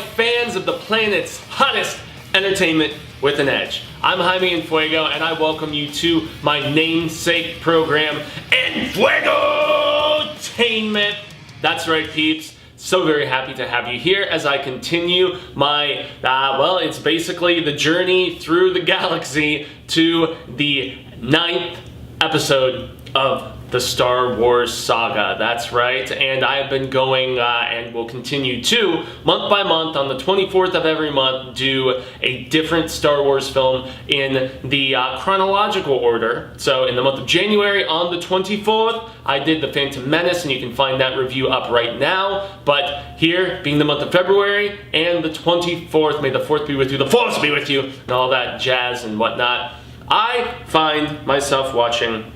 fans of the planet's hottest entertainment with an edge. I'm Jaime En Fuego, and I welcome you to my namesake program, Enfuegotainment. That's right, peeps. So very happy to have you here as I continue my, it's basically the journey through the galaxy to the 9th episode of the Star Wars saga. That's right, and I have been going and will continue to, month by month, on the 24th of every month, do a different Star Wars film in the chronological order. So in the month of January, on the 24th, I did The Phantom Menace, and you can find that review up right now. But here, being the month of February, and the 24th, may the 4th be with you, the Force be with you, and all that jazz and whatnot, I find myself watching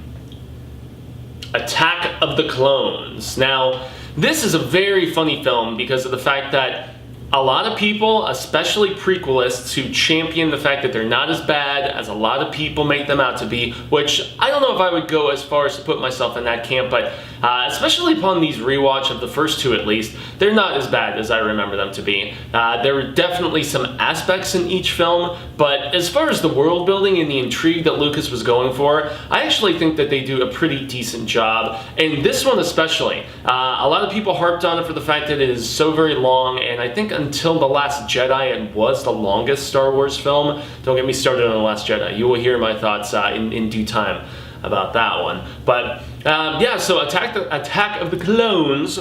Attack of the Clones. Now, this is a very funny film because of the fact that a lot of people, especially prequelists, who champion the fact that they're not as bad as a lot of people make them out to be, which I don't know if I would go as far as to put myself in that camp, but especially upon these rewatch of the first two at least, they're not as bad as I remember them to be. There were definitely some aspects in each film, but as far as the world building and the intrigue that Lucas was going for, I actually think that they do a pretty decent job. And this one especially, a lot of people harped on it for the fact that it is so very long, and I think until The Last Jedi it was the longest Star Wars film. Don't get me started on The Last Jedi. You will hear my thoughts in due time about that one. But yeah, so Attack of the Clones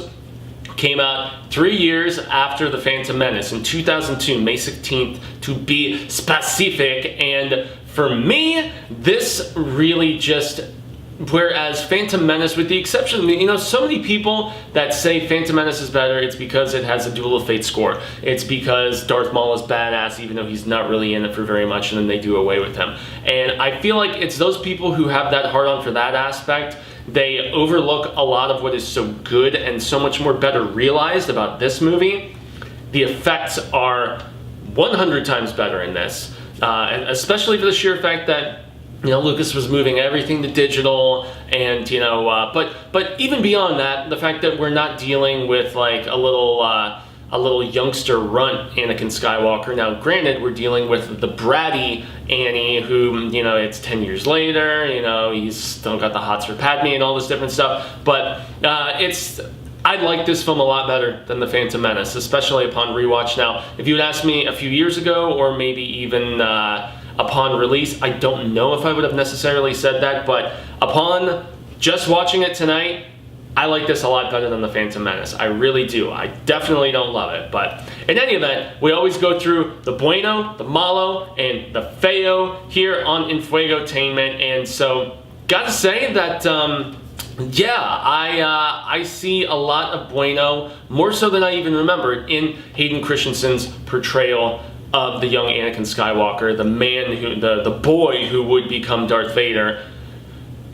came out 3 years after The Phantom Menace in 2002, May 16th to be specific. And for me, this really just, whereas Phantom Menace, with the exception, you know, so many people that say Phantom Menace is better, it's because it has a Duel of Fate score. It's because Darth Maul is badass, even though he's not really in it for very much, and then they do away with him. And I feel like it's those people who have that hard-on for that aspect, they overlook a lot of what is so good and so much more better realized about this movie. The effects are 100 times better in this, and especially for the sheer fact that, you know, Lucas was moving everything to digital, and, you know, but even beyond that, the fact that we're not dealing with like a little youngster runt Anakin Skywalker. Now, granted, we're dealing with the bratty Annie, who, you know, it's 10 years later, you know, he's still got the hots for Padme and all this different stuff, but I like this film a lot better than The Phantom Menace, especially upon rewatch. Now, if you had asked me a few years ago, or maybe even upon release, I don't know if I would have necessarily said that, but upon just watching it tonight, I like this a lot better than The Phantom Menace. I really do. I definitely don't love it, but in any event, we always go through the Bueno, the Malo, and the Feo here on Enfuegotainment, and so gotta say that yeah, I see a lot of Bueno, more so than I even remembered, in Hayden Christensen's portrayal of the young Anakin Skywalker, the man who, the boy who would become Darth Vader.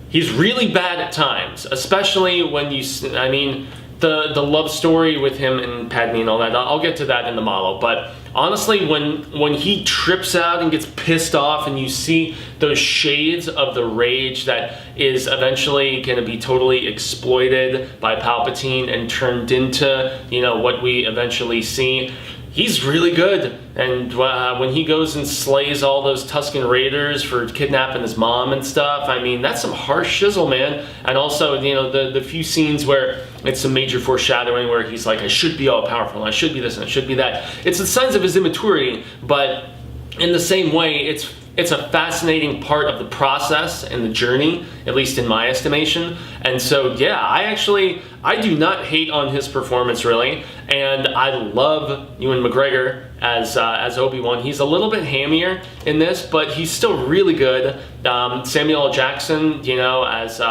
He's really bad at times, especially when you, I mean, the love story with him and Padme and all that. I'll get to that in the Malo, but honestly, when he trips out and gets pissed off, and you see those shades of the rage that is eventually going to be totally exploited by Palpatine and turned into, you know, what we eventually see, he's really good. And when he goes and slays all those Tusken Raiders for kidnapping his mom and stuff, I mean, that's some harsh shizzle, man. And also, you know, the few scenes where it's some major foreshadowing where he's like, I should be all powerful, and I should be this, and I should be that. It's the signs of his immaturity, but in the same way, it's a fascinating part of the process and the journey, at least in my estimation. And so, yeah, I do not hate on his performance, really, and I love Ewan McGregor as Obi-Wan. He's a little bit hammier in this, but he's still really good. Samuel L. Jackson, you know, as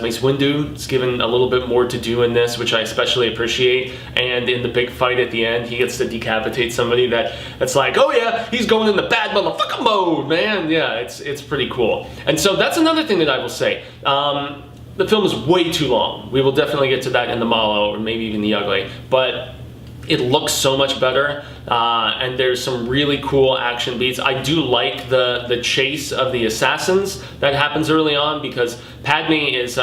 Mace Windu is given a little bit more to do in this, which I especially appreciate. And in the big fight at the end, he gets to decapitate somebody that's like, oh yeah, he's going in the bad motherfucker mode, man. Yeah, it's pretty cool. And so that's another thing that I will say. The film is way too long. We will definitely get to that in the Malo, or maybe even the Ugly. But It looks so much better, and there's some really cool action beats. I do like the chase of the assassins that happens early on, because Padme is,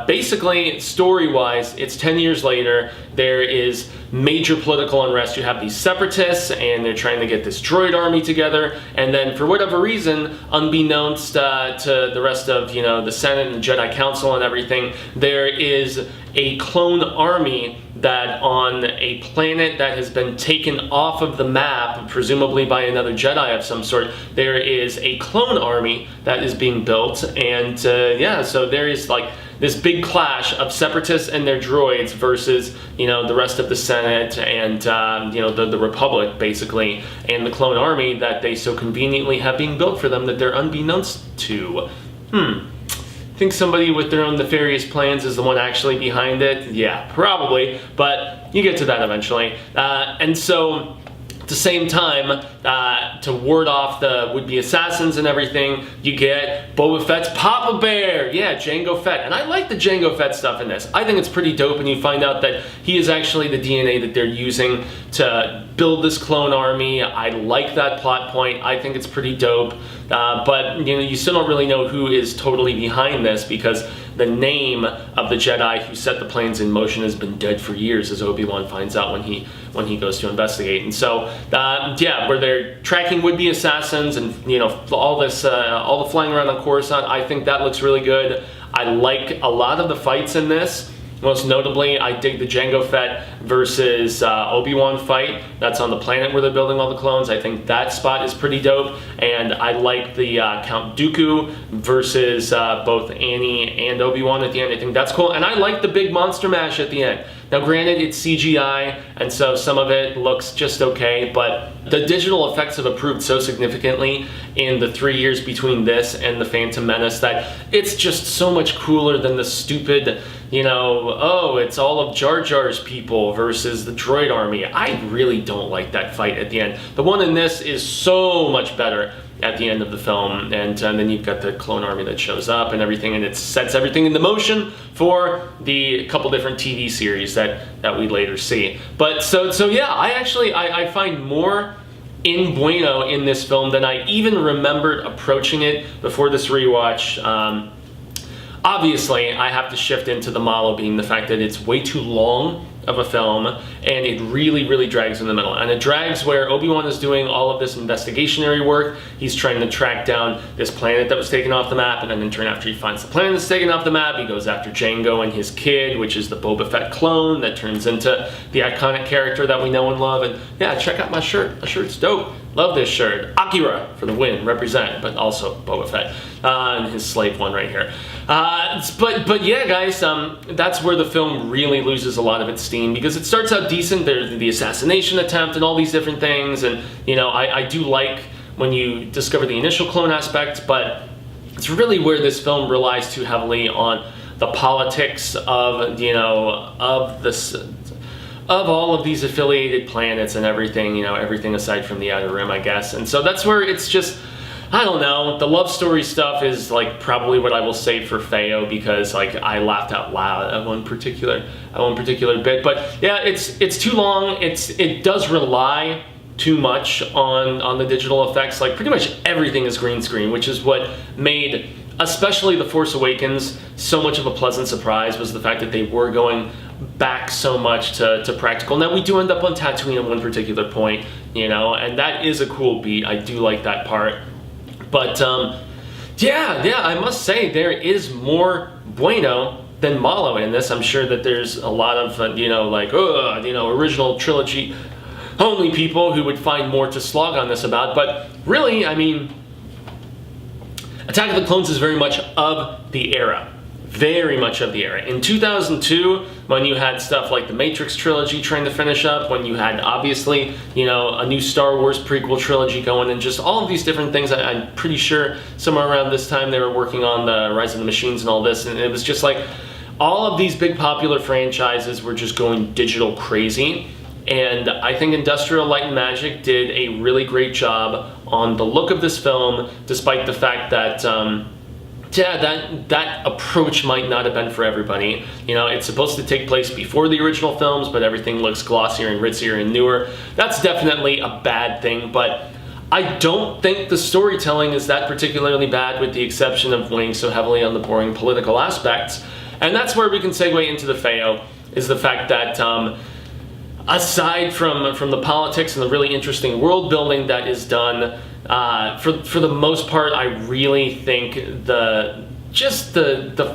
basically, story-wise, it's 10 years later. There is major political unrest. You have these separatists, and they're trying to get this droid army together, and then for whatever reason, unbeknownst to the rest of, the Senate and the Jedi Council and everything, there is a clone army that on a planet that has been taken off of the map, presumably by another Jedi of some sort, there is a clone army that is being built, and so there is like this big clash of separatists and their droids versus, the rest of the Senate and, the Republic, basically, and the clone army that they so conveniently have being built for them that they're unbeknownst to. Think somebody with their own nefarious plans is the one actually behind it? Yeah, probably, but you get to that eventually. And so, at the same time, to ward off the would-be assassins and everything, you get Boba Fett's Papa Bear! Yeah, Jango Fett. And I like the Jango Fett stuff in this. I think it's pretty dope, and you find out that he is actually the DNA that they're using to build this clone army. I like that plot point. I think it's pretty dope. But, you still don't really know who is totally behind this, because the name of the Jedi who set the plans in motion has been dead for years, as Obi-Wan finds out when he goes to investigate. And so, where they're tracking would-be assassins and, all the flying around on Coruscant, I think that looks really good. I like a lot of the fights in this. Most notably, I dig the Jango Fett versus Obi-Wan fight. That's on the planet where they're building all the clones. I think that spot is pretty dope. And I like the Count Dooku versus both Annie and Obi-Wan at the end. I think that's cool. And I like the big monster mash at the end. Now, granted, it's CGI, and so some of it looks just okay, but the digital effects have improved so significantly in the 3 years between this and The Phantom Menace that it's just so much cooler than the stupid, it's all of Jar Jar's people versus the droid army. I really don't like that fight at the end. The one in this is so much better at the end of the film, and then you've got the clone army that shows up and everything, and it sets everything into motion for the couple different TV series that we later see. But so yeah, I find more in Bueno in this film than I even remembered approaching it before this rewatch. Obviously, I have to shift into the MALO being the fact that it's way too long of a film, and it really, really drags in the middle. And it drags where Obi-Wan is doing all of this investigationary work. He's trying to track down this planet that was taken off the map, and then in turn, after he finds the planet that's taken off the map, he goes after Jango and his kid, which is the Boba Fett clone that turns into the iconic character that we know and love. And yeah, check out my shirt. My shirt's dope. Love this shirt. Akira for the win, represent, but also Boba Fett and his slave one right here. But yeah, guys, that's where the film really loses a lot of its steam, because it starts out decent. There's the assassination attempt and all these different things, and I do like when you discover the initial clone aspect, but it's really where this film relies too heavily on the politics of of all of these affiliated planets and everything, everything aside from the Outer Rim, I guess. And so that's where it's just, I don't know, the love story stuff is like probably what I will save for Feo, because like I laughed out loud at one particular bit. But yeah, it's too long. It does rely too much on the digital effects. Like pretty much everything is green screen, which is what made especially The Force Awakens so much of a pleasant surprise, was the fact that they were going back so much to practical. Now we do end up on Tatooine at one particular point, and that is a cool beat. I do like that part. But yeah, I must say there is more Bueno than MALO in this. I'm sure that there's a lot of original trilogy only people who would find more to slog on this about. But really, I mean, Attack of the Clones is very much of the era. Very much of the era. In 2002, when you had stuff like the Matrix trilogy trying to finish up, when you had, obviously, a new Star Wars prequel trilogy going, and just all of these different things, I'm pretty sure somewhere around this time they were working on the Rise of the Machines and all this, and it was just like, all of these big popular franchises were just going digital crazy. And I think Industrial Light and Magic did a really great job on the look of this film, despite the fact that yeah, that approach might not have been for everybody. You know, it's supposed to take place before the original films, but everything looks glossier and ritzier and newer. That's definitely a bad thing, but I don't think the storytelling is that particularly bad, with the exception of weighing so heavily on the boring political aspects. And that's where we can segue into the Feo, is the fact that aside from the politics and the really interesting world building that is done, for the most part, I really think the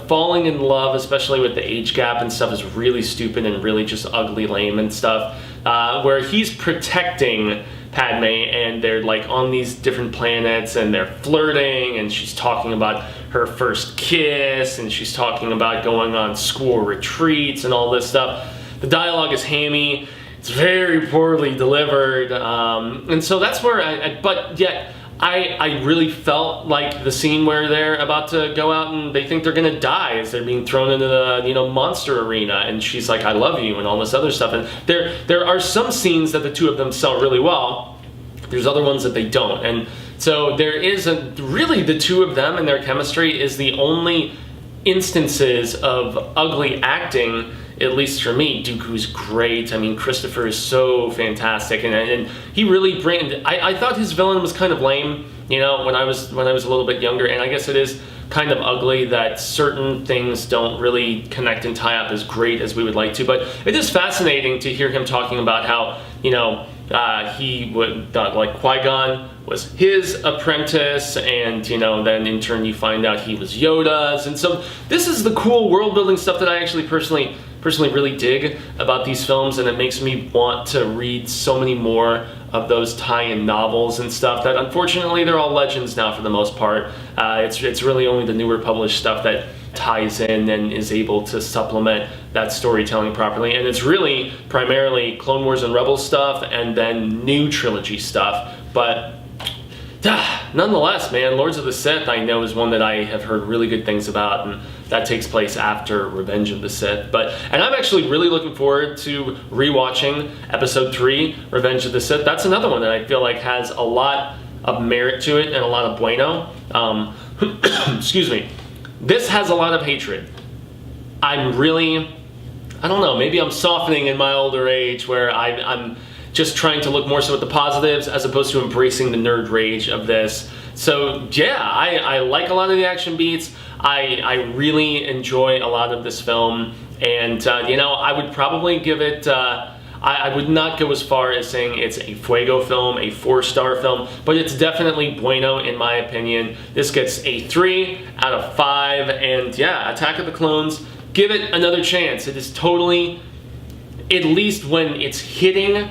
falling in love, especially with the age gap and stuff, is really stupid and really just ugly, lame and stuff. Where he's protecting Padme and they're like on these different planets and they're flirting, and she's talking about her first kiss, and she's talking about going on school retreats and all this stuff. The dialogue is hammy. It's very poorly delivered, and so that's where but yet I really felt like the scene where they're about to go out and they think they're gonna die as they're being thrown into the monster arena, and she's like, I love you, and all this other stuff. And there are some scenes that the two of them sell really well. There's other ones that they don't, and so there is really the two of them and their chemistry is the only instances of ugly acting, at least for me. Dooku's great. I mean, Christopher is so fantastic, and he really I thought his villain was kind of lame, you know, when I was a little bit younger, and I guess it is kind of ugly that certain things don't really connect and tie up as great as we would like to. But it is fascinating to hear him talking about how, you know, he would like Qui-Gon was his apprentice, and you know, then in turn you find out he was Yoda's, and so this is the cool world building stuff that I actually personally really dig about these films, and it makes me want to read so many more of those tie-in novels and stuff that unfortunately they're all legends now for the most part. It's really only the newer published stuff that ties in and is able to supplement that storytelling properly, and it's really primarily Clone Wars and Rebels stuff and then new trilogy stuff. But nonetheless, man, Lords of the Sith I know is one that I have heard really good things about, and that takes place after Revenge of the Sith. And I'm actually really looking forward to rewatching Episode 3, Revenge of the Sith. That's another one that I feel like has a lot of merit to it and a lot of bueno. Excuse me. This has a lot of hatred. I don't know, maybe I'm softening in my older age where I'm just trying to look more so at the positives as opposed to embracing the nerd rage of this. So yeah, I like a lot of the action beats. I really enjoy a lot of this film, and you know, I would probably give it, I would not go as far as saying it's a Fuego film, a 4-star film, but it's definitely bueno in my opinion. This gets a 3 out of 5, and yeah, Attack of the Clones, give it another chance. It is totally, at least when it's hitting,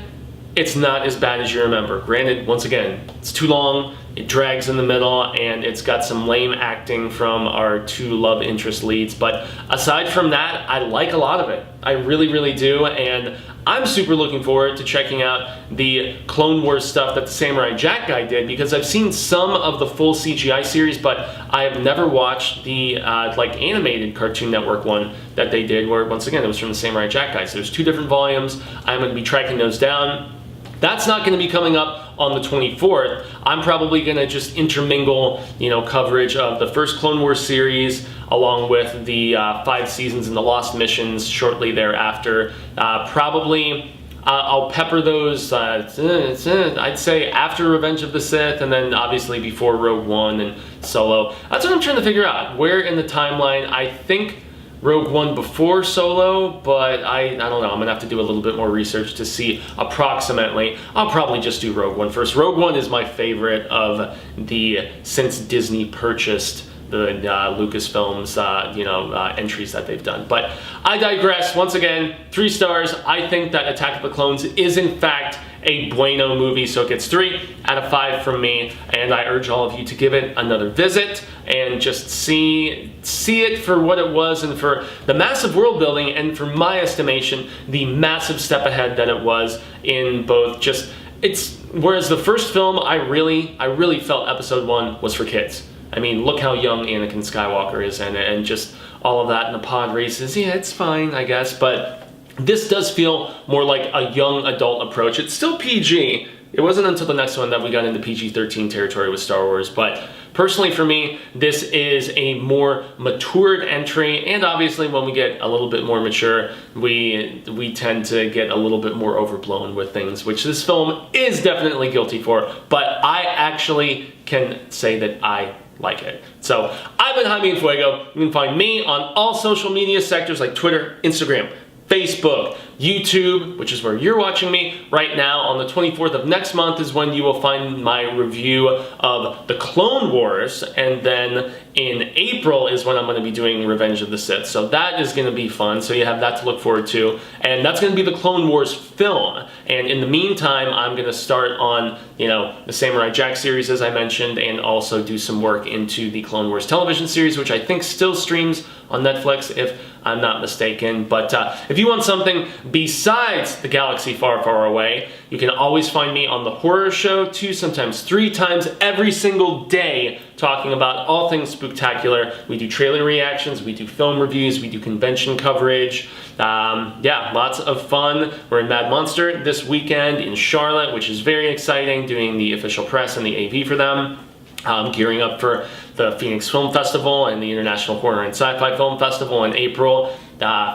it's not as bad as you remember. Granted, once again, it's too long, it drags in the middle, and it's got some lame acting from our two love interest leads, but aside from that, I like a lot of it. I really do, and I'm super looking forward to checking out the Clone Wars stuff that the Samurai Jack guy did, because I've seen some of the full CGI series, but I have never watched the like animated Cartoon Network one that they did, where once again it was from the Samurai Jack guy. So there's 2 different volumes. I'm going to be tracking those down. That's not going to be coming up on the 24th. I'm probably going to just intermingle, you know, coverage of the first Clone Wars series along with the 5 seasons and the Lost Missions shortly thereafter. Probably I'll pepper those, I'd say after Revenge of the Sith, and then obviously before Rogue One and Solo. That's what I'm trying to figure out. Where in the timeline? I think Rogue One before Solo, but I don't know. I'm gonna have to do a little bit more research to see approximately. I'll probably just do Rogue One first. Rogue One is my favorite of the, since Disney purchased the Lucasfilms, entries that they've done. But I digress. Once again, 3 stars. I think that Attack of the Clones is in fact a bueno movie, so it gets 3 out of 5 from me, and I urge all of you to give it another visit and just see it for what it was, and for the massive world building, and for my estimation, the massive step ahead that it was in both whereas the first film, I really felt Episode 1 was for kids. I mean, look how young Anakin Skywalker is, and just all of that in the pod races. Yeah, it's fine, I guess, but this does feel more like a young adult approach. It's still PG. It wasn't until the next one that we got into PG-13 territory with Star Wars, but personally for me, this is a more matured entry, and obviously when we get a little bit more mature, we tend to get a little bit more overblown with things, which this film is definitely guilty for, but I actually can say that I like it. So, I've been Jaime En Fuego. You can find me on all social media sectors like Twitter, Instagram, Facebook, YouTube, which is where you're watching me right now. On the 24th of next month is when you will find my review of the Clone Wars, and then in April is when I'm going to be doing Revenge of the Sith. So that is going to be fun, so you have that to look forward to. And that's going to be the Clone Wars film. And in the meantime, I'm going to start on, the Samurai Jack series, as I mentioned, and also do some work into the Clone Wars television series, which I think still streams on Netflix, if I'm not mistaken. But if you want something besides the galaxy far, far away, you can always find me on The Horror Show 2, sometimes 3 times every single day, talking about all things spooktacular. We do trailer reactions, we do film reviews, we do convention coverage. Yeah, lots of fun. We're in Mad Monster this weekend in Charlotte, which is very exciting, doing the official press and the AV for them. Gearing up for the Phoenix Film Festival and the International Horror and Sci-Fi Film Festival in April,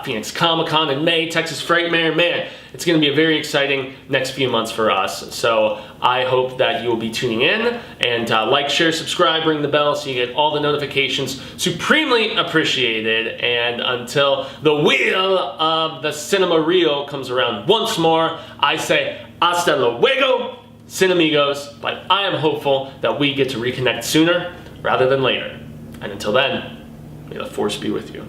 Phoenix Comic-Con in May, Texas Frightmare. Man, it's going to be a very exciting next few months for us. So I hope that you will be tuning in, and like, share, subscribe, ring the bell so you get all the notifications. Supremely appreciated. And until the wheel of the cinema reel comes around once more, I say hasta luego, Cinemigos, but I am hopeful that we get to reconnect sooner rather than later. And until then, may the Force be with you.